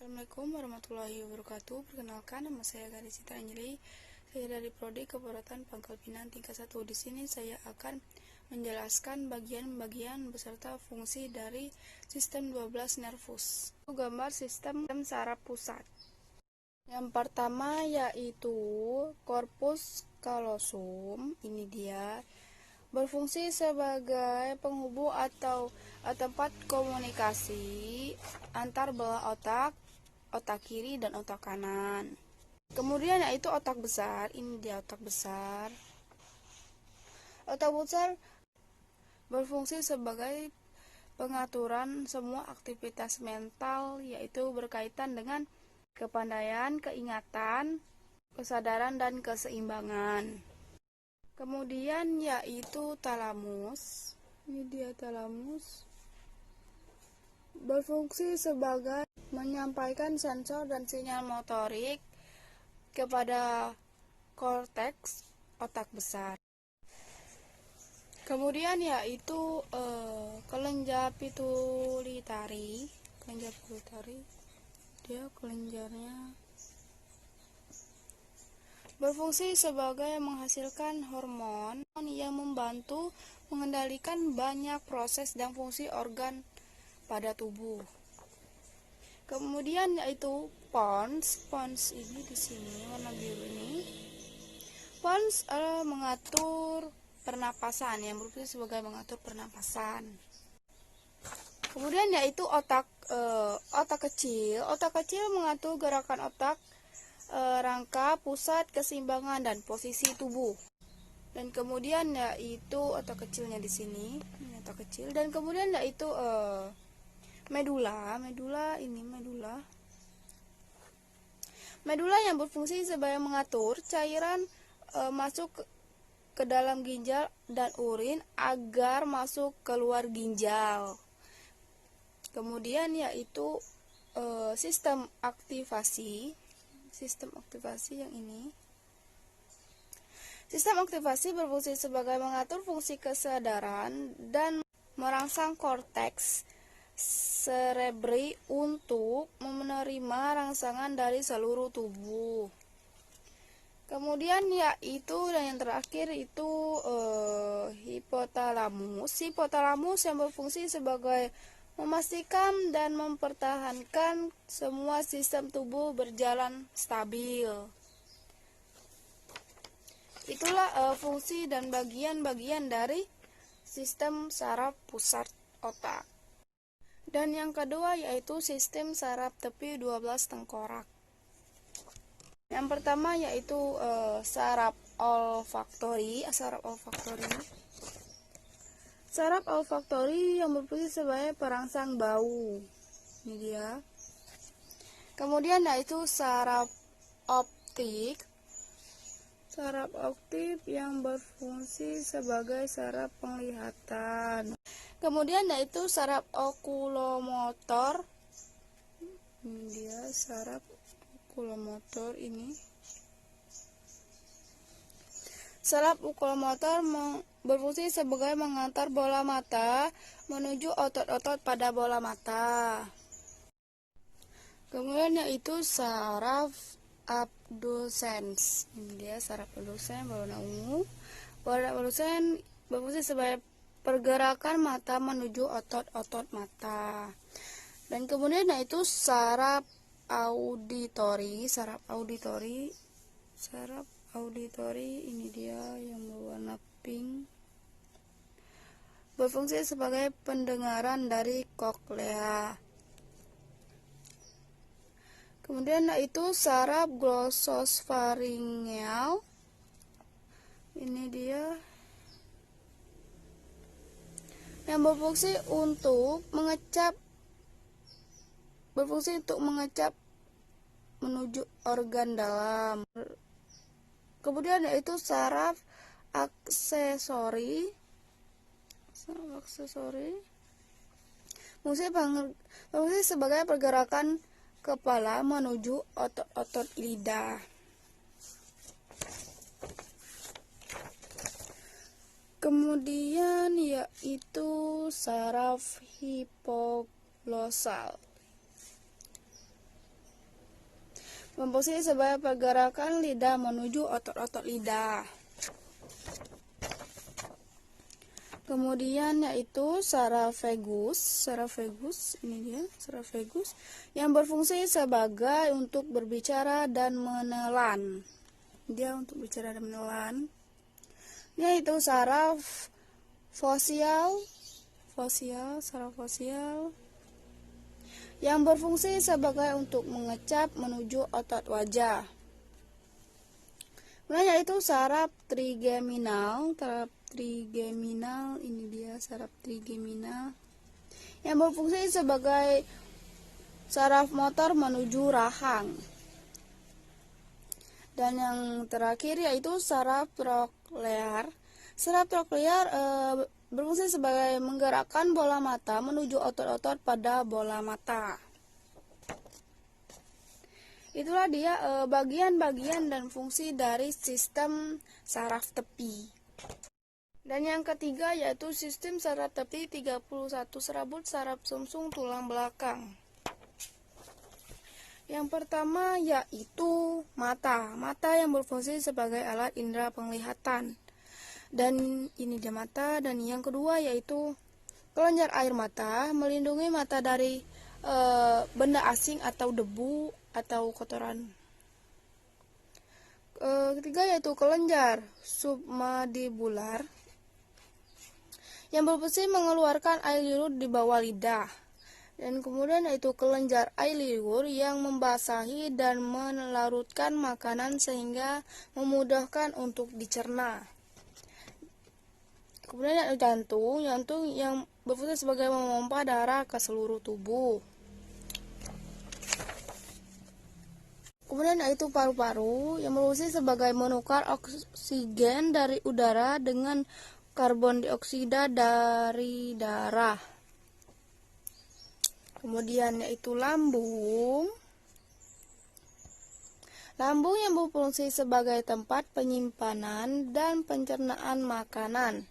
Assalamualaikum warahmatullahi wabarakatuh. Perkenalkan, nama saya Gadis Citra Anjeli. Saya dari Prodi Keperawatan Pangkal Pinang tingkat 1. Di sini saya akan menjelaskan bagian-bagian beserta fungsi dari sistem 12 nervus. Gambar sistem saraf pusat. Yang pertama yaitu korpus kalosum. Ini dia. Berfungsi sebagai penghubung atau tempat komunikasi antar belah otak kiri dan otak kanan. Kemudian yaitu otak besar. Ini dia otak besar. Otak besar berfungsi sebagai pengaturan semua aktivitas mental, yaitu berkaitan dengan kepandaian, keingatan, kesadaran, dan keseimbangan. Kemudian yaitu talamus. Ini dia talamus. Berfungsi sebagai menyampaikan sensor dan sinyal motorik kepada korteks otak besar. Kemudian yaitu kelenjar pituitari. Dia kelenjarnya berfungsi sebagai menghasilkan hormon yang membantu mengendalikan banyak proses dan fungsi organ pada tubuh. Kemudian yaitu pons. Pons ini di sini warna biru ini. Pons mengatur pernapasan, yang berfungsi sebagai mengatur pernapasan. Kemudian yaitu otak kecil. Otak kecil mengatur gerakan otak, rangka, pusat, keseimbangan, dan posisi tubuh. Dan kemudian yaitu otak kecilnya di sini, ini otak kecil. Dan kemudian yaitu medula. Medula yang berfungsi sebagai mengatur cairan masuk ke dalam ginjal dan urin agar masuk keluar ginjal. Kemudian yaitu sistem aktivasi yang ini. Sistem aktivasi berfungsi sebagai mengatur fungsi kesadaran dan merangsang korteks cerebri untuk menerima rangsangan dari seluruh tubuh. Kemudian yaitu dan yang terakhir itu hipotalamus. Hipotalamus yang berfungsi sebagai memastikan dan mempertahankan semua sistem tubuh berjalan stabil. Itulah fungsi dan bagian-bagian dari sistem saraf pusat otak. Dan yang kedua yaitu sistem saraf tepi 12 tengkorak. Yang pertama yaitu saraf olfaktori. Saraf olfaktori yang berfungsi sebagai perangsang bau. Ini dia. Kemudian yaitu saraf optik. Saraf optik yang berfungsi sebagai saraf penglihatan. Kemudian yaitu saraf okulomotor. Ini dia saraf okulomotor ini. Saraf okulomotor berfungsi sebagai mengantar bola mata menuju otot-otot pada bola mata. Kemudian yaitu saraf abducens. Ini dia saraf abducens berwarna ungu. Saraf abducens berfungsi sebagai pergerakan mata menuju otot-otot mata. Dan kemudian yaitu saraf auditori. Saraf auditori ini dia yang berwarna pink. Berfungsi sebagai pendengaran dari koklea. Kemudian yaitu saraf glossopharyngeal. Ini dia yang berfungsi untuk mengecap menuju organ dalam. Kemudian yaitu saraf aksesori. Berfungsi sebagai pergerakan kepala menuju otot-otot lidah. Kemudian yaitu saraf hipoglosal. berfungsi sebagai pergerakan lidah menuju otot-otot lidah. Kemudian yaitu saraf vagus, ini dia saraf vagus yang berfungsi sebagai untuk berbicara dan menelan. Dia untuk bicara dan menelan. Yaitu saraf saraf fasial yang berfungsi sebagai untuk mengecap menuju otot wajah. Kemudian yaitu saraf trigeminal, ini dia saraf trigeminal yang berfungsi sebagai saraf motor menuju rahang. Dan yang terakhir yaitu saraf troklear. Saraf troklear berfungsi sebagai menggerakkan bola mata menuju otot-otot pada bola mata. Itulah dia bagian-bagian dan fungsi dari sistem saraf tepi. Dan yang ketiga yaitu sistem saraf tepi 31 serabut saraf sumsum tulang belakang. Yang pertama yaitu mata. Mata yang berfungsi sebagai alat indera penglihatan. Dan ini dia mata. Dan yang kedua yaitu kelenjar air mata, melindungi mata dari benda asing atau debu atau kotoran. Ketiga yaitu kelenjar submandibular yang berfungsi mengeluarkan air liur di bawah lidah. Dan kemudian yaitu kelenjar air liur yang membasahi dan melarutkan makanan sehingga memudahkan untuk dicerna. Kemudian yaitu jantung yang berfungsi sebagai memompa darah ke seluruh tubuh. Kemudian yaitu paru-paru yang berfungsi sebagai menukar oksigen dari udara dengan karbon dioksida dari darah. Kemudian yaitu lambung. Lambung yang berfungsi sebagai tempat penyimpanan dan pencernaan makanan.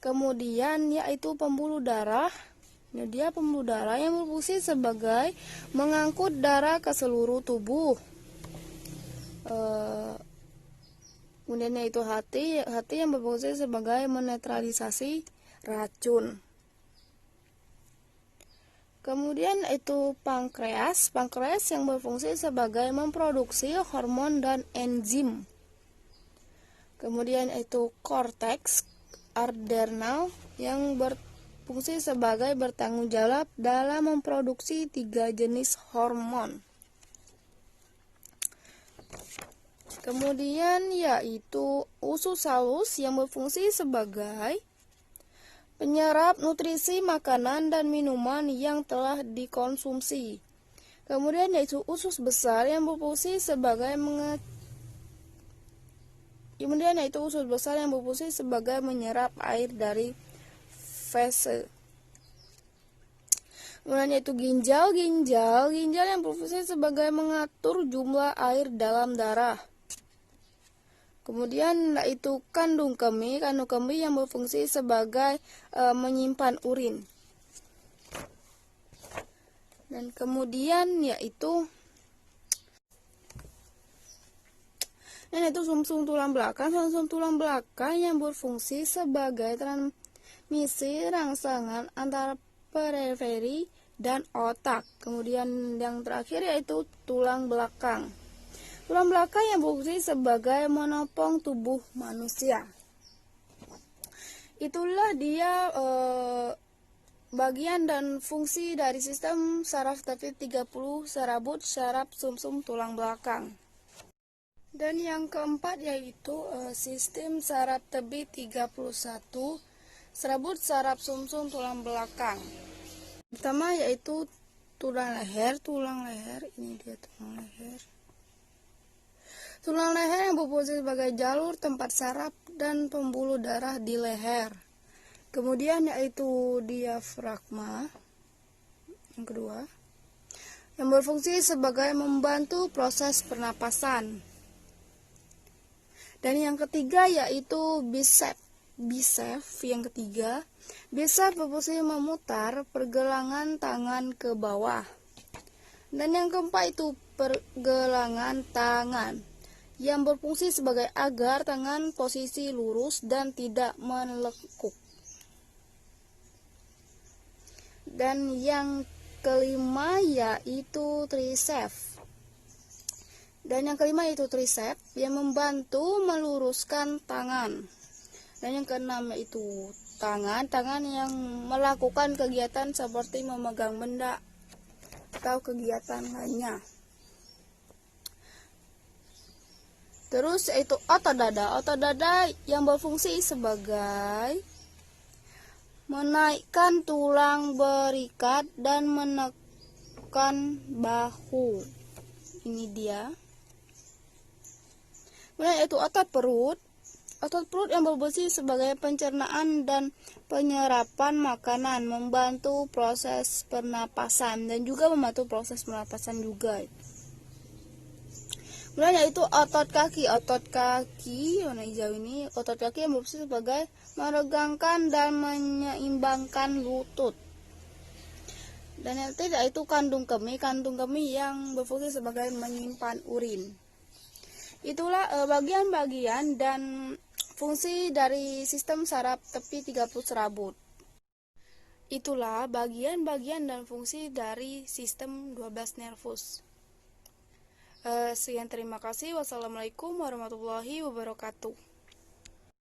Kemudian yaitu pembuluh darah. Ini dia pembuluh darah yang berfungsi sebagai mengangkut darah ke seluruh tubuh. Kemudian yaitu hati yang berfungsi sebagai menetralisasi racun. Kemudian itu pankreas yang berfungsi sebagai memproduksi hormon dan enzim. Kemudian itu korteks adrenal yang berfungsi sebagai bertanggung jawab dalam memproduksi 3 jenis hormon. Kemudian yaitu usus halus yang berfungsi sebagai penyerap nutrisi makanan dan minuman yang telah dikonsumsi. Kemudian yaitu usus besar yang berfungsi sebagai menyerap air dari fase. Kemudian yaitu ginjal yang berfungsi sebagai mengatur jumlah air dalam darah. Kemudian yaitu kandung kemih yang berfungsi sebagai menyimpan urin. Dan kemudian yaitu sumsum tulang belakang. Sumsum tulang belakang yang berfungsi sebagai transmisi rangsangan antara periferi dan otak. Kemudian yang terakhir yaitu tulang belakang. Tulang belakang yang berfungsi sebagai menopang tubuh manusia. Itulah dia bagian dan fungsi dari sistem saraf tepi 30 serabut saraf sumsum tulang belakang. Dan yang keempat yaitu sistem saraf tepi 31 serabut saraf sumsum tulang belakang. Pertama yaitu tulang leher, ini dia tulang leher. Tulang leher yang berfungsi sebagai jalur tempat saraf dan pembuluh darah di leher. Kemudian yaitu diafragma, yang kedua, yang berfungsi sebagai membantu proses pernapasan. Dan yang ketiga yaitu biceps yang ketiga, biceps berfungsi memutar pergelangan tangan ke bawah. Dan yang keempat itu pergelangan tangan, yang berfungsi sebagai agar tangan posisi lurus dan tidak melekuk. Dan yang kelima yaitu triceps. Dan yang kelima yaitu triceps yang membantu meluruskan tangan. Dan yang keenam yaitu tangan yang melakukan kegiatan seperti memegang benda atau kegiatan lainnya. Terus yaitu otot dada. Otot dada yang berfungsi sebagai menaikkan tulang berikat dan menekan bahu. Ini dia. Kemudian yaitu otot perut. Otot perut yang berfungsi sebagai pencernaan dan penyerapan makanan, membantu proses pernapasan dan juga membantu proses pernapasan juga. Kemudian yaitu otot kaki. Otot kaki warna hijau ini, otot kaki yang berfungsi sebagai meregangkan dan menyeimbangkan lutut. Dan yang ketiga yaitu kandung kemih. Kandung kemih yang berfungsi sebagai menyimpan urin. Itulah bagian-bagian dan fungsi dari sistem saraf tepi 30 serabut. Itulah bagian-bagian dan fungsi dari sistem 12 nervus. Sekian, terima kasih. Wassalamualaikum warahmatullahi wabarakatuh.